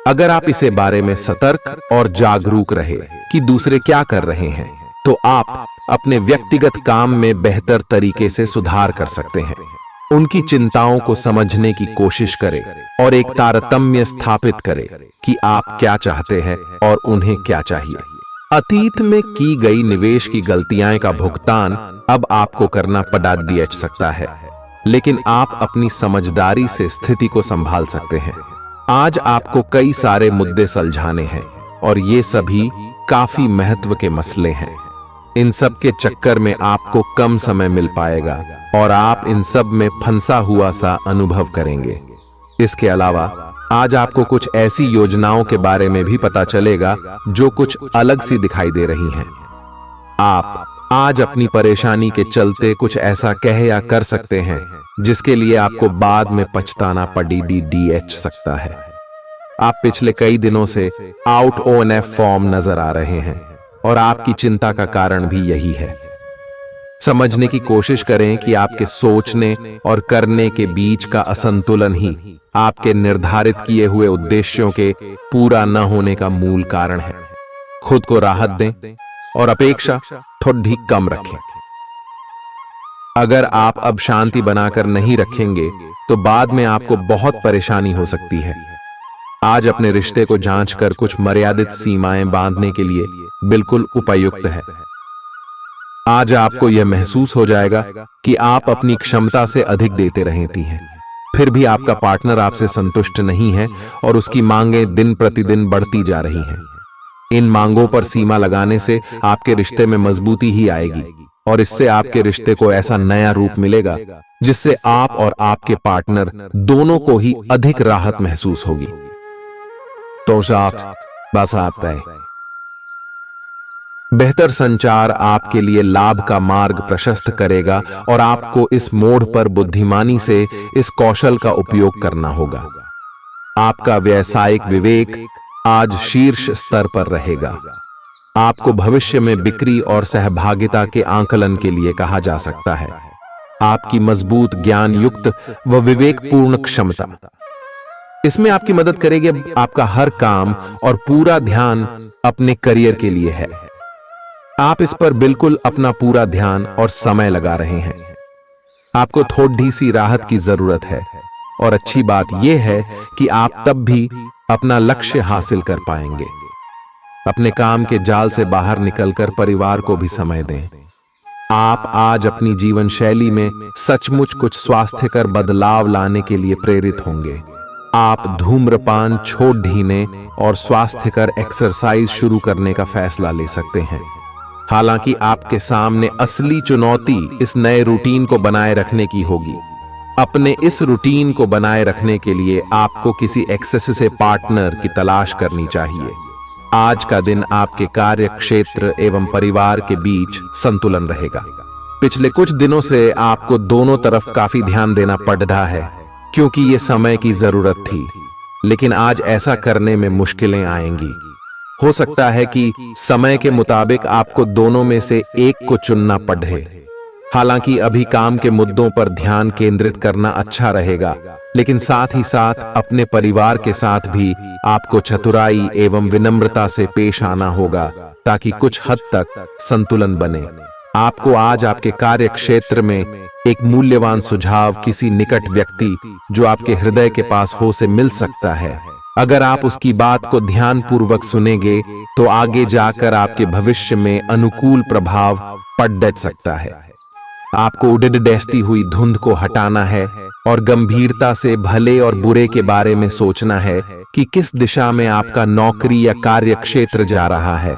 अगर आप इसे बारे में सतर्क और जागरूक रहे कि दूसरे क्या कर रहे हैं, तो आप अपने व्यक्तिगत काम में बेहतर तरीके से सुधार कर सकते हैं। उनकी चिंताओं को समझने की कोशिश करें और एक तारतम्य स्थापित करें कि आप क्या चाहते हैं और उन्हें क्या चाहिए। अतीत में की गई निवेश की गलतियां का भुगतान अब आपको करना पड़ सकता है, लेकिन आप अपनी समझदारी से स्थिति को संभाल सकते हैं। आज आपको कई सारे मुद्दे सुलझाने हैं और ये सभी काफी महत्व के मसले हैं। इन सब के चक्कर में आपको कम समय मिल पाएगा और आप इन सब में फंसा हुआ सा अनुभव करेंगे। इसके अलावा आज आपको कुछ ऐसी योजनाओं के बारे में भी पता चलेगा जो कुछ अलग सी दिखाई दे रही हैं। आप आज अपनी परेशानी के चलते कुछ ऐसा कह या कर सकते हैं जिसके लिए आपको बाद में पछताना पड़ सकता है। आप पिछले कई दिनों से आउट ऑन ए फॉर्म नजर आ रहे हैं और आपकी चिंता का कारण भी यही है। समझने की कोशिश करें कि आपके सोचने और करने के बीच का असंतुलन ही आपके निर्धारित किए हुए उद्देश्यों के पूरा न होने का मूल कारण है। खुद को राहत दें और अपेक्षा थोड़ी कम रखें। अगर आप अब शांति बनाकर नहीं रखेंगे तो बाद में आपको बहुत परेशानी हो सकती है। आज अपने रिश्ते को जांचकर कुछ मर्यादित सीमाएं बांधने के लिए बिल्कुल उपयुक्त है। आज आपको यह महसूस हो जाएगा कि आप अपनी क्षमता से अधिक देते रहती हैं, फिर भी आपका पार्टनर आपसे संतुष्ट नहीं है और उसकी मांगें दिन प्रतिदिन बढ़ती जा रही हैं। इन मांगों पर सीमा लगाने से आपके रिश्ते में मजबूती ही आएगी और इससे आपके रिश्ते को ऐसा नया रूप मिलेगा जिससे आप और आपके पार्टनर दोनों को ही अधिक राहत महसूस होगी। तो बस आता है। बेहतर संचार आपके लिए लाभ का मार्ग प्रशस्त करेगा और आपको इस मोड़ पर बुद्धिमानी से इस कौशल का उपयोग करना होगा। आपका व्यावसायिक विवेक आज शीर्ष स्तर पर रहेगा। आपको भविष्य में बिक्री और सहभागिता के आंकलन के लिए कहा जा सकता है। आपकी मजबूत ज्ञान युक्त व विवेकपूर्ण क्षमता इसमें आपकी मदद करेगी। आपका हर काम और पूरा ध्यान अपने करियर के लिए है। आप इस पर बिल्कुल अपना पूरा ध्यान और समय लगा रहे हैं। आपको थोड़ी सी राहत की जरूरत है और अच्छी बात यह है कि आप तब भी अपना लक्ष्य हासिल कर पाएंगे। अपने काम के जाल से बाहर निकलकर परिवार को भी समय दें। आप आज अपनी जीवन शैली में सचमुच कुछ स्वास्थ्यकर बदलाव लाने के लिए प्रेरित होंगे। आप धूम्रपान छोड़ देने और स्वास्थ्यकर एक्सरसाइज शुरू करने का फैसला ले सकते हैं। हालांकि आपके सामने असली चुनौती इस नए रूटीन को बनाए रखने की होगी। अपने इस रूटीन को बनाए रखने के लिए आपको किसी एक्सेस से पार्टनर की तलाश करनी चाहिए। आज का दिन आपके कार्य क्षेत्र एवं परिवार के बीच संतुलन रहेगा। पिछले कुछ दिनों से आपको दोनों तरफ काफी ध्यान देना पड़ रहा है क्योंकि ये समय की जरूरत थी, लेकिन आज ऐसा करने में मुश्किलें आएंगी। हो सकता है कि समय के मुताबिक आपको दोनों में से एक को चुनना पड़े। हालांकि अभी काम के मुद्दों पर ध्यान केंद्रित करना अच्छा रहेगा, लेकिन साथ ही साथ अपने परिवार के साथ भी आपको चतुराई एवं विनम्रता से पेश आना होगा ताकि कुछ हद तक संतुलन बने। आपको आज आपके कार्य क्षेत्र में एक मूल्यवान सुझाव किसी निकट व्यक्ति जो आपके हृदय के पास हो से मिल सकता है। अगर आप उसकी बात को ध्यानपूर्वक सुनेंगे तो आगे जाकर आपके भविष्य में अनुकूल प्रभाव पड़ सकता है। आपको उड़ती हुई धुंध को हटाना है और गंभीरता से भले और बुरे के बारे में सोचना है कि किस दिशा में आपका नौकरी या कार्य क्षेत्र जा रहा है।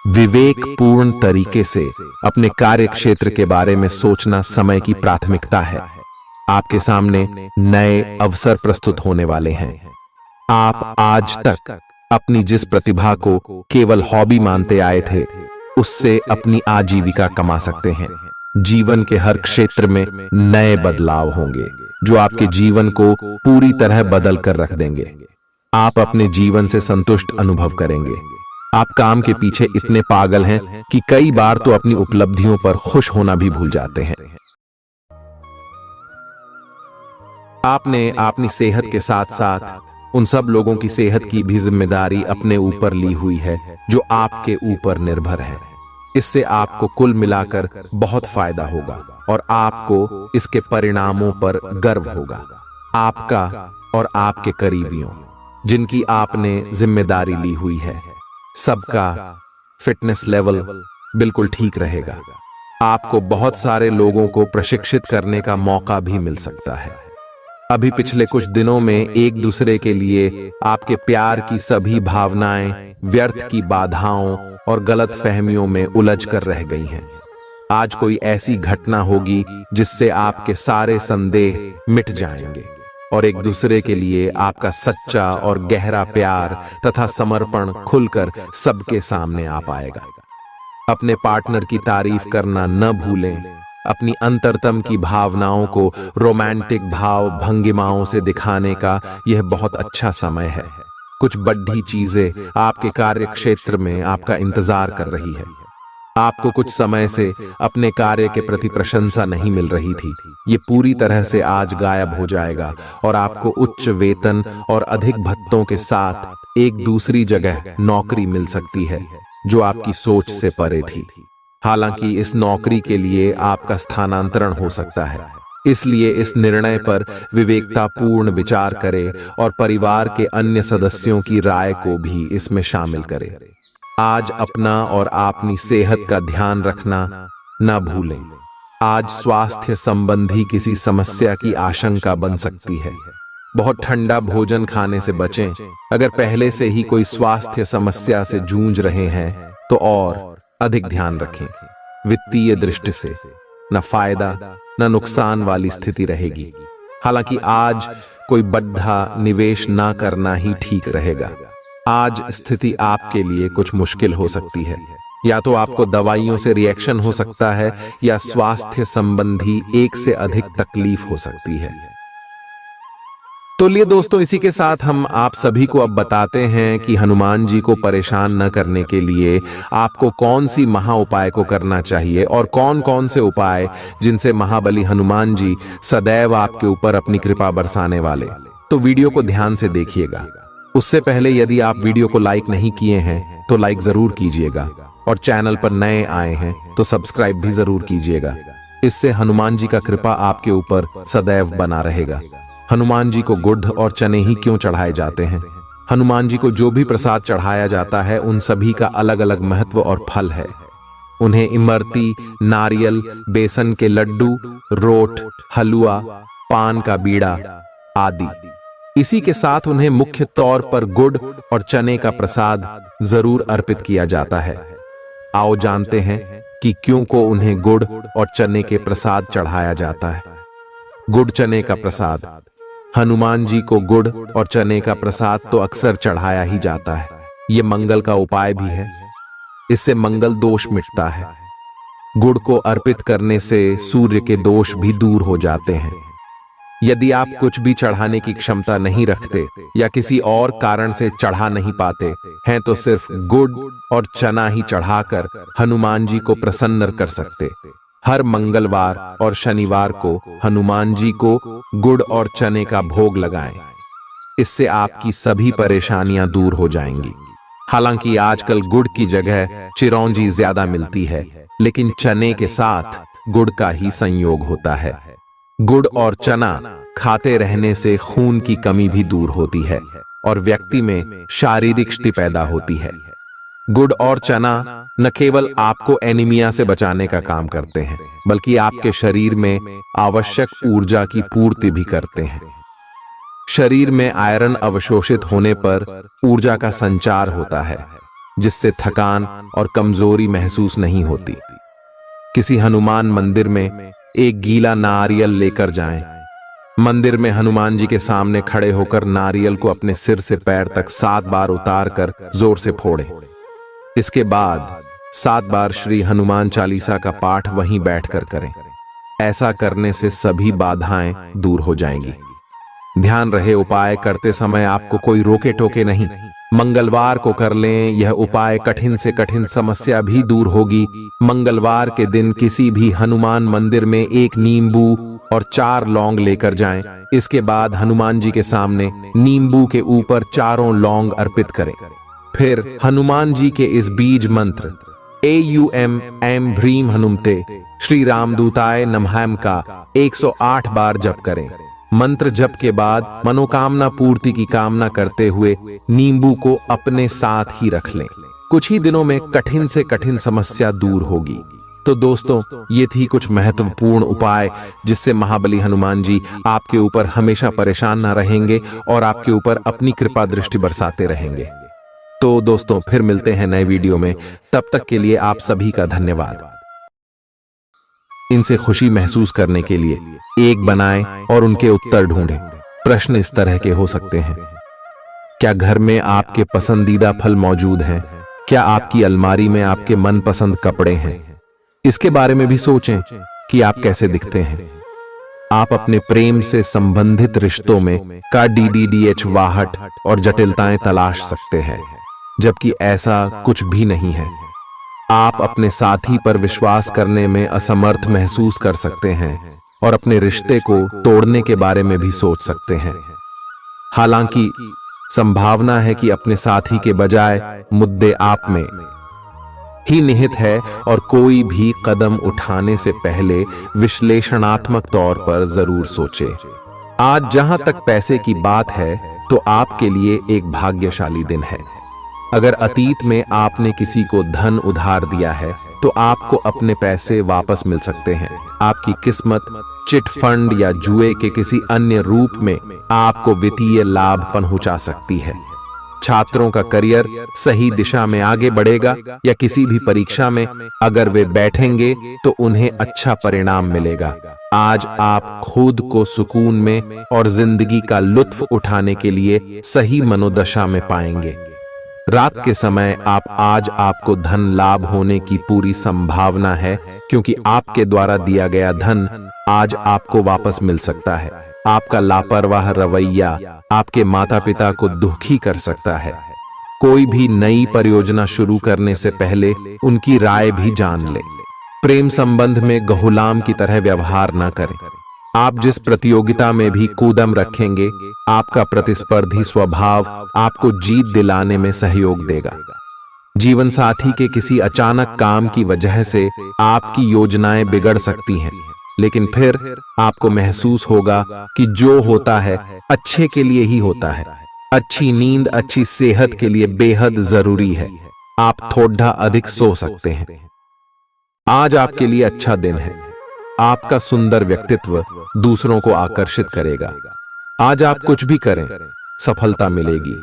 विवेकपूर्ण तरीके से अपने कार्य क्षेत्र के बारे में सोचना समय की प्राथमिकता है। आपके सामने नए अवसर प्रस्तुत होने वाले हैं। आप आज तक अपनी जिस प्रतिभा को केवल हॉबी मानते आए थे, उससे अपनी आजीविका कमा सकते हैं। जीवन के हर क्षेत्र में नए बदलाव होंगे जो आपके जीवन को पूरी तरह बदल कर रख देंगे। आप अपने जीवन से संतुष्ट अनुभव करेंगे। आप काम के पीछे इतने पागल हैं कि कई बार तो अपनी उपलब्धियों पर खुश होना भी भूल जाते हैं। आपने अपनी सेहत के साथ साथ उन सब लोगों की सेहत की भी जिम्मेदारी अपने ऊपर ली हुई है जो आपके ऊपर निर्भर है। इससे आपको कुल मिलाकर बहुत फायदा होगा और आपको इसके परिणामों पर गर्व होगा। आपका और आपके करीबियों जिनकी आपने जिम्मेदारी ली हुई है, सबका फिटनेस लेवल बिल्कुल ठीक रहेगा। आपको बहुत सारे लोगों को प्रशिक्षित करने का मौका भी मिल सकता है। अभी पिछले कुछ दिनों में एक दूसरे के लिए आपके प्यार की सभी भावनाएं व्यर्थ की बाधाओं और गलत फहमियों में उलझ कर रह गई हैं। आज कोई ऐसी घटना होगी जिससे आपके सारे संदेह मिट जाएंगे और एक दूसरे के लिए आपका सच्चा और गहरा प्यार तथा समर्पण खुलकर सबके सामने आ पाएगा। अपने पार्टनर की तारीफ करना न भूलें। अपनी अंतरतम की भावनाओं को रोमांटिक भाव भंगिमाओं से दिखाने का यह बहुत अच्छा समय है। कुछ बड़ी चीजें आपके कार्य क्षेत्र में आपका इंतजार कर रही है। आपको कुछ समय से अपने कार्य के प्रति प्रशंसा नहीं मिल रही थी, ये पूरी तरह से आज गायब हो जाएगा और आपको उच्च वेतन और अधिक भत्तों के साथ एक दूसरी जगह नौकरी मिल सकती है जो आपकी सोच से परे थी। हालांकि इस नौकरी के लिए आपका स्थानांतरण हो सकता है, इसलिए इस निर्णय पर विवेकतापूर्ण विचार करें और परिवार के अन्य सदस्यों की राय को भी इसमें शामिल करें। आज अपना और अपनी सेहत का ध्यान रखना न भूलें। आज स्वास्थ्य संबंधी किसी समस्या की आशंका बन सकती है। बहुत ठंडा भोजन खाने से बचें। अगर पहले से ही कोई स्वास्थ्य समस्या से जूझ रहे हैं तो और अधिक ध्यान रखें। वित्तीय दृष्टि से न फायदा न नुकसान वाली स्थिति रहेगी। हालांकि आज कोई बड़ा निवेश ना करना ही ठीक रहेगा। आज स्थिति आपके लिए कुछ मुश्किल हो सकती है। या तो आपको दवाइयों से रिएक्शन हो सकता है या स्वास्थ्य संबंधी एक से अधिक तकलीफ हो सकती है। तो लिए दोस्तों, इसी के साथ हम आप सभी को अब बताते हैं कि हनुमान जी को परेशान न करने के लिए आपको कौन सी महा उपाय को करना चाहिए और कौन कौन से उपाय जिनसे महाबली हनुमान जी सदैव आपके ऊपर अपनी कृपा बरसाने वाले। तो वीडियो को ध्यान से देखिएगा। उससे पहले यदि आप वीडियो को लाइक नहीं किए हैं तो लाइक जरूर कीजिएगा और चैनल पर नए आए हैं तो सब्सक्राइब भी जरूर कीजिएगा। इससे हनुमान जी का कृपा आपके ऊपर सदैव बना रहेगा। हनुमान जी को गुड़ और चने ही क्यों चढ़ाए जाते हैं? हनुमान जी को जो भी प्रसाद चढ़ाया जाता है उन सभी का अलग अलग महत्व और फल है। उन्हें इमरती, नारियल, बेसन के लड्डू, रोट, हलवा, पान का बीड़ा आदि। इसी के साथ उन्हें मुख्य तौर पर गुड़ और चने का प्रसाद जरूर अर्पित किया जाता है। आओ जानते हैं कि क्यों को उन्हें गुड़ और चने के प्रसाद चढ़ाया जाता है। गुड़ चने का प्रसाद। हनुमान जी को गुड़ और चने का प्रसाद तो अक्सर चढ़ाया ही जाता है। ये मंगल का उपाय भी है। इससे मंगल दोष मिटता है। गुड़ को अर्पित करने से सूर्य के दोष भी दूर हो जाते हैं। यदि आप कुछ भी चढ़ाने की क्षमता नहीं रखते या किसी और कारण से चढ़ा नहीं पाते हैं तो सिर्फ गुड़ और चना ही चढ़ाकर हनुमान जी को प्रसन्न कर सकते। हर मंगलवार और शनिवार को हनुमान जी को गुड़ और चने का भोग लगाएं। इससे आपकी सभी परेशानियां दूर हो जाएंगी। हालांकि आजकल गुड़ की जगह चिरौंजी ज्यादा मिलती है, लेकिन चने के साथ गुड़ का ही संयोग होता है। गुड़ और चना खाते रहने से खून की कमी भी दूर होती है और व्यक्ति में शारीरिक शक्ति पैदा होती है। गुड़ और चना न केवल आपको एनीमिया से बचाने का काम करते हैं, बल्कि आपके शरीर में आवश्यक ऊर्जा की पूर्ति भी करते हैं। शरीर में आयरन अवशोषित होने पर ऊर्जा का संचार होता है, जिससे थकान और कमजोरी महसूस नहीं होती। किसी हनुमान मंदिर में एक गीला नारियल लेकर जाएं। मंदिर में हनुमान जी के सामने खड़े होकर नारियल को अपने सिर से पैर तक 7 बार उतार कर जोर से फोड़े। इसके बाद 7 बार श्री हनुमान चालीसा का पाठ वहीं बैठकर करें। ऐसा करने से सभी बाधाएं दूर हो जाएंगी। ध्यान रहे, उपाय करते समय आपको कोई रोके टोके नहीं। मंगलवार को कर लें, यह उपाय कठिन से कठिन समस्या भी दूर होगी। मंगलवार के दिन किसी भी हनुमान मंदिर में 1 नींबू और 4 लौंग लेकर जाएं। इसके बाद हनुमान जी के सामने नींबू के ऊपर 4 लौंग अर्पित करें। फिर हनुमान जी के इस बीज मंत्र AUM ऐं ह्रीं हनुमते श्री रामदूताय नमः का 108 बार जप करें। मंत्र जप के बाद मनोकामना पूर्ति की कामना करते हुए नींबू को अपने साथ ही रख लें। कुछ ही दिनों में कठिन से कठिन समस्या दूर होगी। तो दोस्तों, ये थी कुछ महत्वपूर्ण उपाय जिससे महाबली हनुमान जी आपके ऊपर हमेशा परेशान ना रहेंगे और आपके ऊपर अपनी कृपा दृष्टि बरसाते रहेंगे। तो दोस्तों, फिर मिलते हैं नए वीडियो में। तब तक के लिए आप सभी का धन्यवाद। इनसे खुशी महसूस करने के लिए एक बनाएं और उनके उत्तर ढूंढें। प्रश्न इस तरह के हो सकते हैं: क्या घर में आपके पसंदीदा फल मौजूद हैं? क्या आपकी अलमारी में आपके मनपसंद कपड़े हैं? इसके बारे में भी सोचें कि आप कैसे दिखते हैं। आप अपने प्रेम से संबंधित रिश्तों में का DDDH और जटिलताएं तलाश सकते हैं, जबकि ऐसा कुछ भी नहीं है। आप अपने साथी पर विश्वास करने में असमर्थ महसूस कर सकते हैं और अपने रिश्ते को तोड़ने के बारे में भी सोच सकते हैं। हालांकि संभावना है कि अपने साथी के बजाय मुद्दे आप में ही निहित है और कोई भी कदम उठाने से पहले विश्लेषणात्मक तौर पर जरूर सोचे। आज जहां तक पैसे की बात है, तो आपके लिए एक भाग्यशाली दिन है। अगर अतीत में आपने किसी को धन उधार दिया है, तो आपको अपने पैसे वापस मिल सकते हैं। आपकी किस्मत चिट फंड या जुए के किसी अन्य रूप में आपको वित्तीय लाभ पहुंचा सकती है। छात्रों का करियर सही दिशा में आगे बढ़ेगा या किसी भी परीक्षा में अगर वे बैठेंगे तो उन्हें अच्छा परिणाम मिलेगा। आज आप खुद को सुकून में और जिंदगी का लुत्फ उठाने के लिए सही मनोदशा में पाएंगे। रात के समय आज आपको धन लाभ होने की पूरी संभावना है, क्योंकि आपके द्वारा दिया गया धन आज आपको वापस मिल सकता है। आपका लापरवाह रवैया आपके माता पिता को दुखी कर सकता है। कोई भी नई परियोजना शुरू करने से पहले उनकी राय भी जान ले। प्रेम संबंध में गुलाम की तरह व्यवहार न करें। आप जिस प्रतियोगिता में भी कूदम रखेंगे, आपका प्रतिस्पर्धी स्वभाव आपको जीत दिलाने में सहयोग देगा। जीवन साथी के किसी अचानक काम की वजह से आपकी योजनाएं बिगड़ सकती हैं, लेकिन फिर आपको महसूस होगा कि जो होता है अच्छे के लिए ही होता है। अच्छी नींद अच्छी सेहत के लिए बेहद जरूरी है। आप थोड़ा अधिक सो सकते हैं। आज आपके लिए अच्छा दिन है। आपका सुंदर व्यक्तित्व दूसरों को आकर्षित करेगा। आज आप कुछ भी करें, सफलता मिलेगी।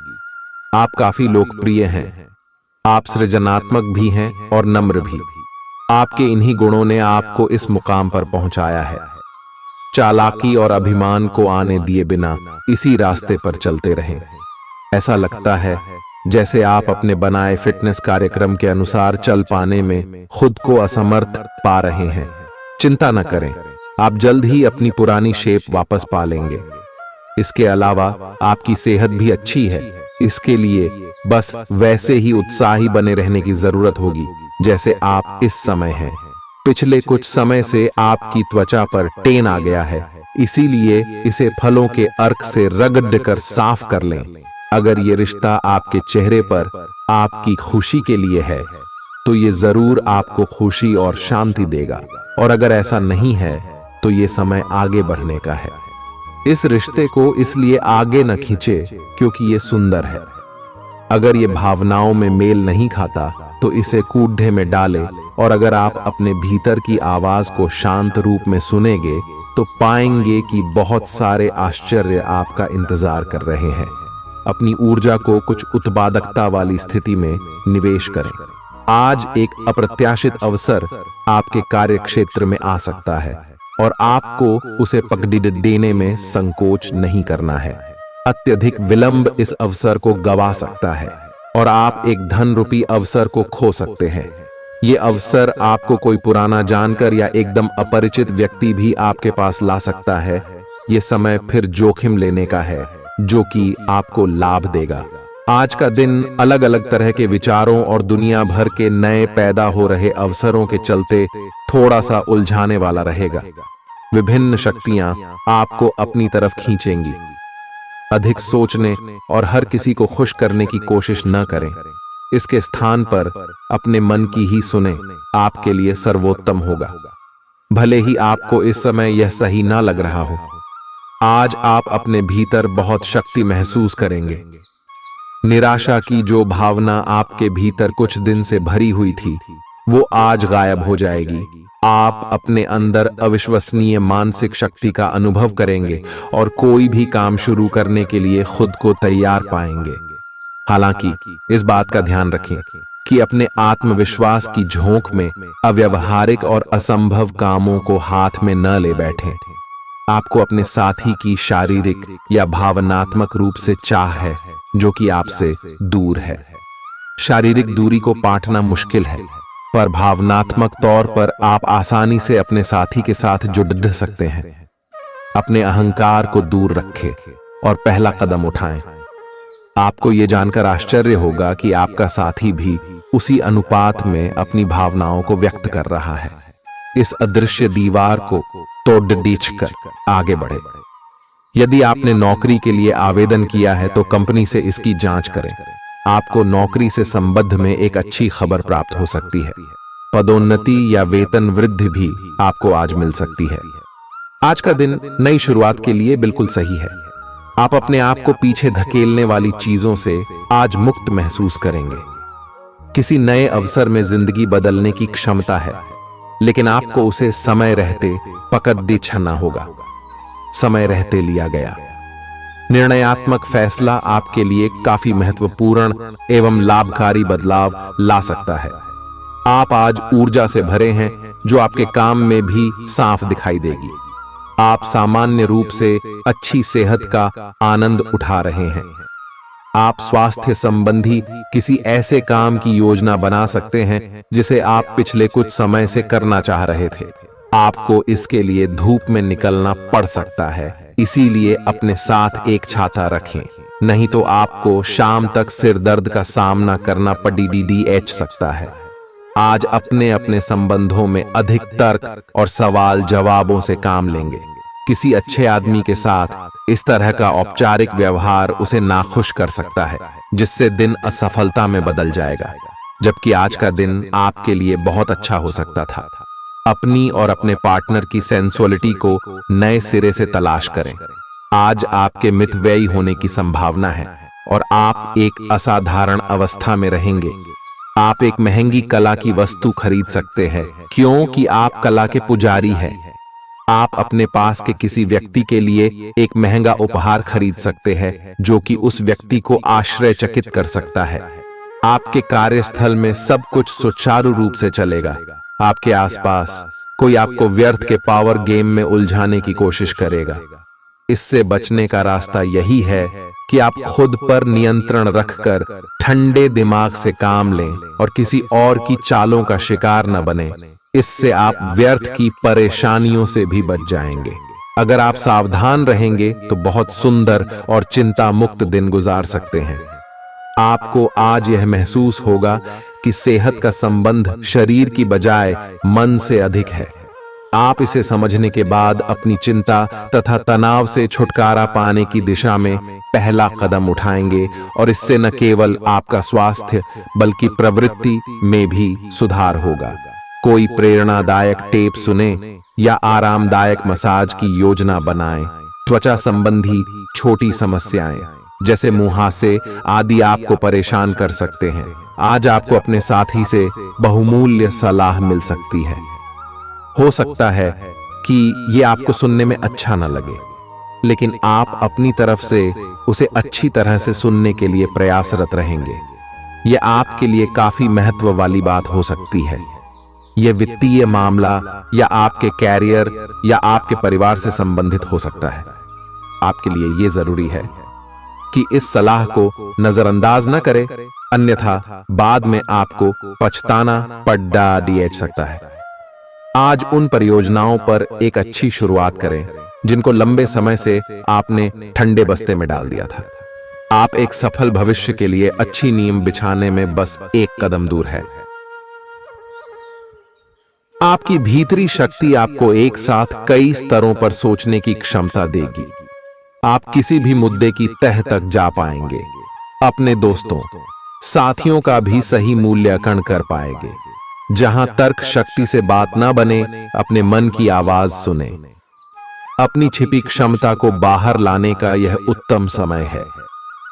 आप काफी लोकप्रिय हैं। आप सृजनात्मक भी हैं और नम्र भी। आपके इन्हीं गुणों ने आपको इस मुकाम पर पहुंचाया है। चालाकी और अभिमान को आने दिए बिना इसी रास्ते पर चलते रहें। ऐसा लगता है जैसे आप अपने बनाए फिटनेस कार्यक्रम के अनुसार चल पाने में खुद को असमर्थ पा रहे हैं। चिंता न करें, आप जल्द ही अपनी पुरानी शेप वापस पा लेंगे। इसके अलावा आपकी सेहत भी अच्छी है। इसके लिए बस वैसे ही उत्साही बने रहने की जरूरत होगी जैसे आप इस समय हैं। पिछले कुछ समय से आपकी त्वचा पर टेन आ गया है, इसीलिए इसे फलों के अर्क से रगड़ कर साफ कर लें। अगर ये रिश्ता आपके चेहरे पर आपकी खुशी के लिए है, तो ये जरूर आपको खुशी और शांति देगा, और अगर ऐसा नहीं है तो ये समय आगे बढ़ने का है। इस रिश्ते को इसलिए आगे न खींचे क्योंकि ये सुंदर है। अगर ये भावनाओं में मेल नहीं खाता तो इसे कूढ़े में डाले, और अगर आप अपने भीतर की आवाज को शांत रूप में सुनेंगे तो पाएंगे कि बहुत सारे आश्चर्य आपका इंतजार कर रहे हैं। अपनी ऊर्जा को कुछ उत्पादकता वाली स्थिति में निवेश करें। आज एक अप्रत्याशित अवसर आपके कार्य क्षेत्र में आ सकता है। और आपको उसे पकड़ देने में संकोच नहीं करना है। अत्यधिक विलंब इस अवसर को गवा सकता है और आप एक धन रूपी अवसर को खो सकते हैं। ये अवसर आपको कोई पुराना जानकर या एकदम अपरिचित व्यक्ति भी आपके पास ला सकता है। ये समय फिर जोखिम लेने का है जो कि आपको लाभ देगा। आज का दिन अलग अलग तरह के विचारों और दुनिया भर के नए पैदा हो रहे अवसरों के चलते थोड़ा सा उलझाने वाला रहेगा। विभिन्न शक्तियां आपको अपनी तरफ खींचेंगी। अधिक सोचने और हर किसी को खुश करने की कोशिश न करें। इसके स्थान पर अपने मन की ही सुने, आपके लिए सर्वोत्तम होगा। भले ही आपको इस समय यह सही ना लग रहा हो, आज आप अपने भीतर बहुत शक्ति महसूस करेंगे। निराशा की जो भावना आपके भीतर कुछ दिन से भरी हुई थी, वो आज गायब हो जाएगी। आप अपने अंदर अविश्वसनीय मानसिक शक्ति का अनुभव करेंगे और कोई भी काम शुरू करने के लिए खुद को तैयार पाएंगे। हालांकि इस बात का ध्यान रखें कि अपने आत्मविश्वास की झोंक में अव्यावहारिक और असंभव कामों को हाथ में न ले बैठें। आपको अपने साथी की शारीरिक या भावनात्मक रूप से चाह है जो कि आपसे दूर है। शारीरिक दूरी को पाटना मुश्किल है, पर भावनात्मक तौर पर आप आसानी से अपने साथी के साथ जुड़ सकते हैं। अपने अहंकार को दूर रखें और पहला कदम उठाएं। आपको यह जानकर आश्चर्य होगा कि आपका साथी भी उसी अनुपात में अपनी भावनाओं को व्यक्त कर रहा है। इस अदृश्य दीवार को तोड़ आगे बढ़े। यदि आपने नौकरी के लिए आवेदन किया है तो कंपनी से इसकी जांच करें। आपको नौकरी से संबंध में एक अच्छी खबर प्राप्त हो सकती है। पदोन्नति या वेतन वृद्धि भी आपको आज मिल सकती है। आज का दिन नई शुरुआत के लिए बिल्कुल सही है। आप अपने आप को पीछे धकेलने वाली चीजों से आज मुक्त महसूस करेंगे। किसी नए अवसर में जिंदगी बदलने की क्षमता है, लेकिन आपको उसे समय रहते पकड़ छना होगा। समय रहते लिया गया निर्णयात्मक फैसला आपके लिए काफी महत्वपूर्ण एवं लाभकारी बदलाव ला सकता है। आप आज ऊर्जा से भरे हैं जो आपके काम में भी साफ दिखाई देगी। आप सामान्य रूप से अच्छी सेहत का आनंद उठा रहे हैं। आप स्वास्थ्य संबंधी किसी ऐसे काम की योजना बना सकते हैं जिसे आप पिछले कुछ समय से करना चाह रहे थे। आपको इसके लिए धूप में निकलना पड़ सकता है, इसीलिए अपने साथ एक छाता रखें, नहीं तो आपको शाम तक सिर दर्द का सामना करना पड़ सकता है। आज अपने अपने संबंधों में अधिक तर्क और सवाल जवाबों से काम लेंगे। किसी अच्छे आदमी के साथ इस तरह का औपचारिक व्यवहार उसे नाखुश कर सकता है, जिससे दिन असफलता में बदल जाएगा। जबकि आज का दिन आपके लिए बहुत अच्छा हो सकता था। अपनी और अपने पार्टनर की सेंसुअलिटी को नए सिरे से तलाश करें। आज आपके मितव्ययी होने की संभावना है और आप एक असाधारण अवस्था में रहेंगे। आप एक महंगी कला की वस्तु खरीद सकते हैं क्योंकि आप कला के पुजारी हैं। आप अपने पास के किसी व्यक्ति के लिए एक महंगा उपहार खरीद सकते हैं जो कि उस व्यक्ति को आश्चर्यचकित कर सकता है। आपके कार्यस्थल में सब कुछ सुचारू रूप से चलेगा। आपके आसपास कोई आपको व्यर्थ के पावर गेम में उलझाने की कोशिश करेगा। इससे बचने का रास्ता यही है कि आप खुद पर नियंत्रण रखकर ठंडे दिमाग से काम लें और किसी और की चालों का शिकार न बने। इससे आप व्यर्थ की परेशानियों से भी बच जाएंगे। अगर आप सावधान रहेंगे तो बहुत सुंदर और चिंता मुक्त दिन गुजार सकते हैं। आपको आज यह महसूस होगा कि सेहत का संबंध शरीर की बजाय मन से अधिक है। आप इसे समझने के बाद अपनी चिंता तथा तनाव से छुटकारा पाने की दिशा में पहला कदम उठाएंगे और इससे न केवल आपका स्वास्थ्य बल्कि प्रवृत्ति में भी सुधार होगा। कोई प्रेरणादायक टेप सुने या आरामदायक मसाज की योजना बनाएं। त्वचा संबंधी छोटी समस्याएं जैसे मुहासे आदि आपको परेशान कर सकते हैं। आज आपको अपने साथी से बहुमूल्य सलाह मिल सकती है। हो सकता है कि ये आपको सुनने में अच्छा न लगे, लेकिन आप अपनी तरफ से उसे अच्छी तरह से सुनने के लिए प्रयासरत रहेंगे। यह आपके लिए काफी महत्व वाली बात हो सकती है। यह वित्तीय मामला या आपके कैरियर या आपके परिवार से संबंधित हो सकता है। आपके लिए यह जरूरी है कि इस सलाह को नजरअंदाज न करें, अन्यथा बाद में आपको पछताना पड़ सकता है। आज उन परियोजनाओं पर एक अच्छी शुरुआत करें जिनको लंबे समय से आपने ठंडे बस्ते में डाल दिया था। आप एक सफल भविष्य के लिए अच्छी नींव बिछाने में बस एक कदम दूर है। आपकी भीतरी शक्ति आपको एक साथ कई स्तरों पर सोचने की क्षमता देगी। आप किसी भी मुद्दे की तह तक जा पाएंगे, अपने दोस्तों साथियों का भी सही मूल्यांकन कर पाएंगे। जहां तर्क शक्ति से बात ना बने, अपने मन की आवाज सुने। अपनी छिपी क्षमता को बाहर लाने का यह उत्तम समय है।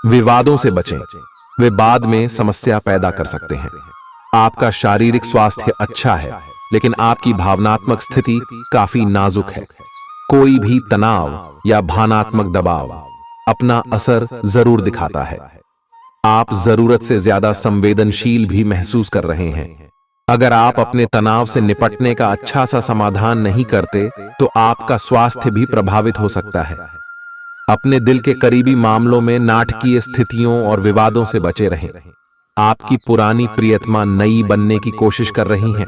विवादों से बचें, वे बाद में समस्या पैदा कर सकते हैं। आपका शारीरिक स्वास्थ्य अच्छा है, लेकिन आपकी भावनात्मक स्थिति काफी नाजुक है। कोई भी तनाव या भावनात्मक दबाव अपना असर जरूर दिखाता है। आप जरूरत से ज्यादा संवेदनशील भी महसूस कर रहे हैं। अगर आप अपने तनाव से निपटने का अच्छा सा समाधान नहीं करते, तो आपका स्वास्थ्य भी प्रभावित हो सकता है। अपने दिल के करीबी मामलों में नाटकीय स्थितियों और विवादों से बचे रहें। आपकी पुरानी प्रियतमा नई बनने की कोशिश कर रही हैं।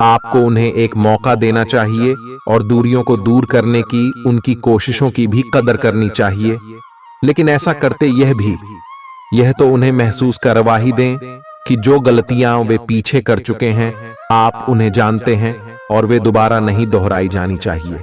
आपको उन्हें एक मौका देना चाहिए और दूरियों को दूर करने की उनकी कोशिशों की भी कदर करनी चाहिए। लेकिन ऐसा करते यह तो उन्हें महसूस करवा ही दें कि जो गलतियां वे पीछे कर चुके हैं, आप उन्हें जानते हैं और वे दोबारा नहीं दोहराई जानी चाहिए।